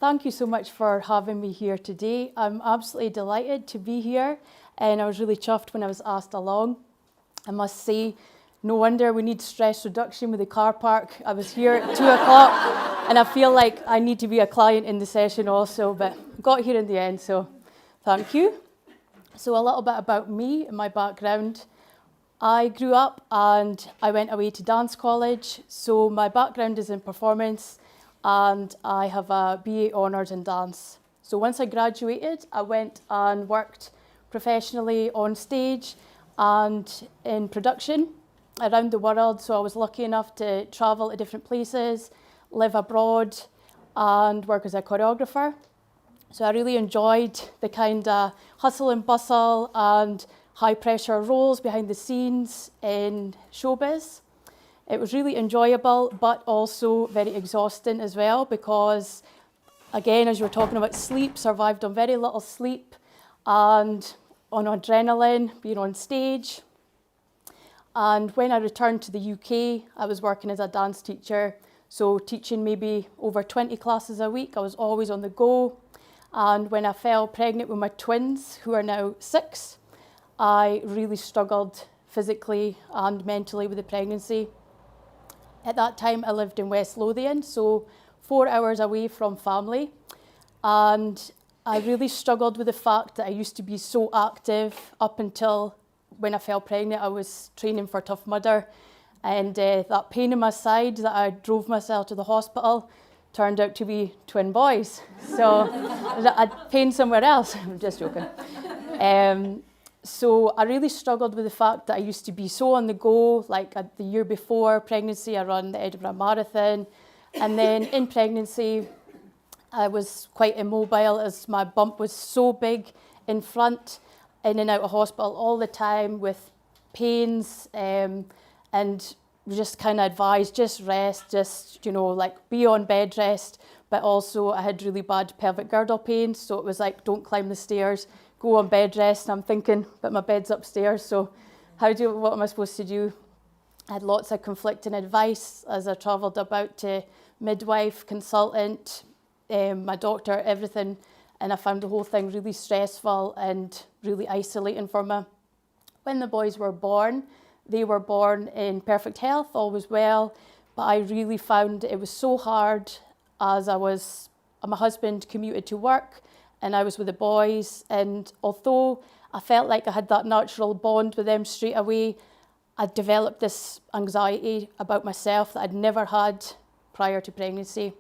Thank you so much for having me here today. I'm absolutely delighted to be here, and I was really chuffed when I was asked along. I must say, no wonder we need stress reduction with the car park. I was here at 2 o'clock, and I feel like I need to be a client in the session also, but got here in the end, so thank you. So a little bit about me and my background. I grew up and I went away to dance college, so my background is in performance, and I have a BA Honours in dance. So once I graduated, I went and worked professionally on stage and in production around the world. So I was lucky enough to travel to different places, live abroad, and work as a choreographer. So I really enjoyed the kind of hustle and bustle and high pressure roles behind the scenes in showbiz. It was really enjoyable, but also very exhausting as well, because again, as you were talking about sleep, survived on very little sleep and on adrenaline, being on stage. And when I returned to the UK, I was working as a dance teacher, so teaching maybe over 20 classes a week. I was always on the go. And when I fell pregnant with my twins, who are now 6, I really struggled physically and mentally with the pregnancy. At that time, I lived in West Lothian, so 4 hours away from family. And I really struggled with the fact that I used to be so active up until when I fell pregnant. I was training for Tough Mudder, and that pain in my side that I drove myself to the hospital turned out to be twin boys. So I had pain somewhere else. I'm just joking. So I really struggled with the fact that I used to be so on the go. Like the year before pregnancy, I ran the Edinburgh Marathon. And then in pregnancy, I was quite immobile as my bump was so big in front, in and out of hospital all the time with pains, and just kind of advised, just rest, just, like be on bed rest. But also I had really bad pelvic girdle pain. So it was like, don't climb the stairs, go on bed rest. And I'm thinking, but my bed's upstairs. So what am I supposed to do? I had lots of conflicting advice as I travelled about to midwife, consultant, my doctor, everything. And I found the whole thing really stressful and really isolating for me. When the boys were born, they were born in perfect health, all was well. But I really found it was so hard as my husband commuted to work and I was with the boys. And although I felt like I had that natural bond with them straight away, I developed this anxiety about myself that I'd never had prior to pregnancy.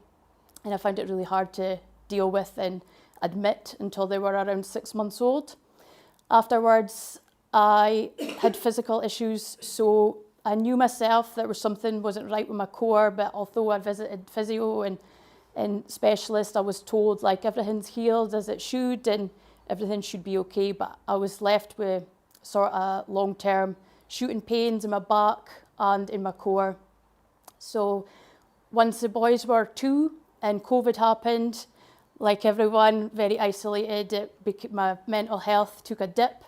And I found it really hard to deal with and admit until they were around 6 months old. Afterwards, I had physical issues, so I knew myself that something wasn't right with my core, but although I visited physio and specialist, I was told like everything's healed as it should and everything should be okay, but I was left with sort of long-term shooting pains in my back and in my core. So once the boys were 2 and COVID happened, like everyone, very isolated, my mental health took a dip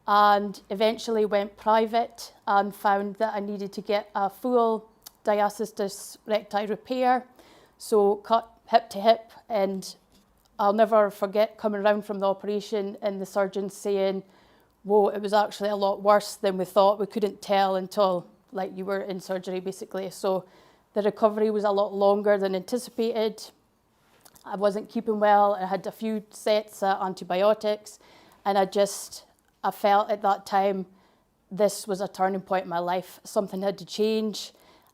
and eventually went private and found that I needed to get a full diastasis recti repair. So cut hip to hip, and I'll never forget coming around from the operation and the surgeon saying, whoa, it was actually a lot worse than we thought. We couldn't tell until like you were in surgery basically. So the recovery was a lot longer than anticipated. I wasn't keeping well. I had a few sets of antibiotics, and I felt at that time this was a turning point in my life. Something had to change,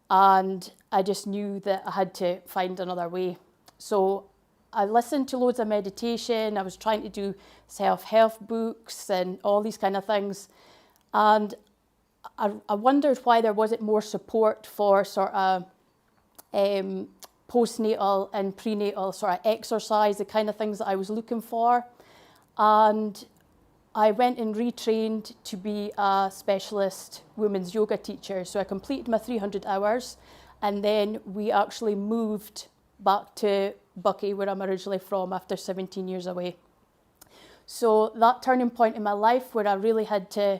and I just knew that I had to find another way. So I listened to loads of meditation. I was trying to do self-help books and all these kind of things. And I wondered why there wasn't more support for sort of postnatal and prenatal sort of exercise, the kind of things that I was looking for. And I went and retrained to be a specialist women's yoga teacher. So I completed my 300 hours, and then we actually moved back to Buckie, where I'm originally from, after 17 years away. So that turning point in my life where I really had to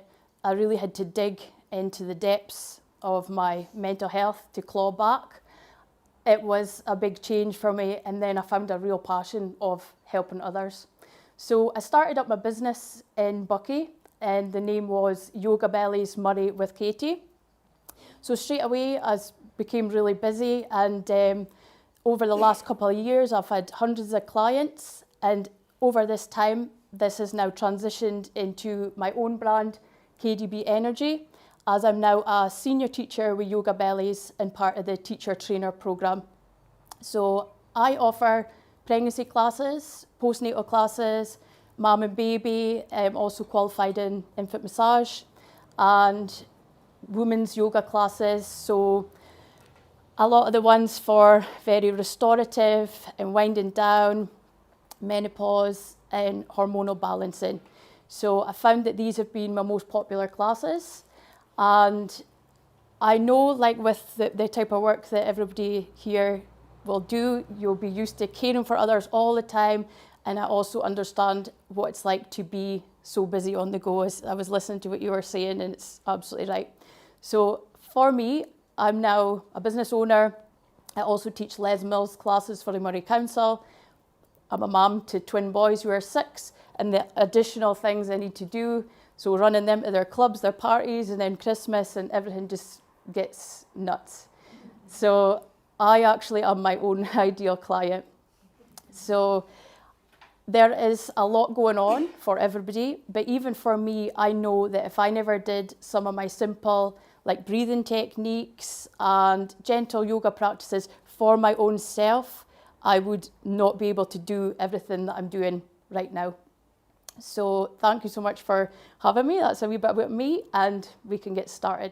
dig into the depths of my mental health to claw back, it was a big change for me, and then I found a real passion of helping others. So I started up my business in Buckie, and the name was Yoga Bellies Murray with Katie. So straight away I became really busy, and over the last couple of years I've had hundreds of clients, and over this time this has now transitioned into my own brand, KDB Energy, as I'm now a senior teacher with Yoga Bellies and part of the teacher trainer program. So I offer pregnancy classes, postnatal classes, mum and baby, also qualified in infant massage, and women's yoga classes. So a lot of the ones for very restorative and winding down, menopause and hormonal balancing. So I found that these have been my most popular classes. And I know, like with the type of work that everybody here will do, you'll be used to caring for others all the time. And I also understand what it's like to be so busy on the go. As I was listening to what you were saying, and it's absolutely right. So for me, I'm now a business owner. I also teach Les Mills classes for the Moray Council. I'm a mum to twin boys who are 6, and the additional things I need to do. So running them to their clubs, their parties, and then Christmas, and everything just gets nuts. So I actually am my own ideal client. So there is a lot going on for everybody, but even for me, I know that if I never did some of my simple like breathing techniques and gentle yoga practices for my own self, I would not be able to do everything that I'm doing right now. So thank you so much for having me. That's a wee bit about me, and we can get started.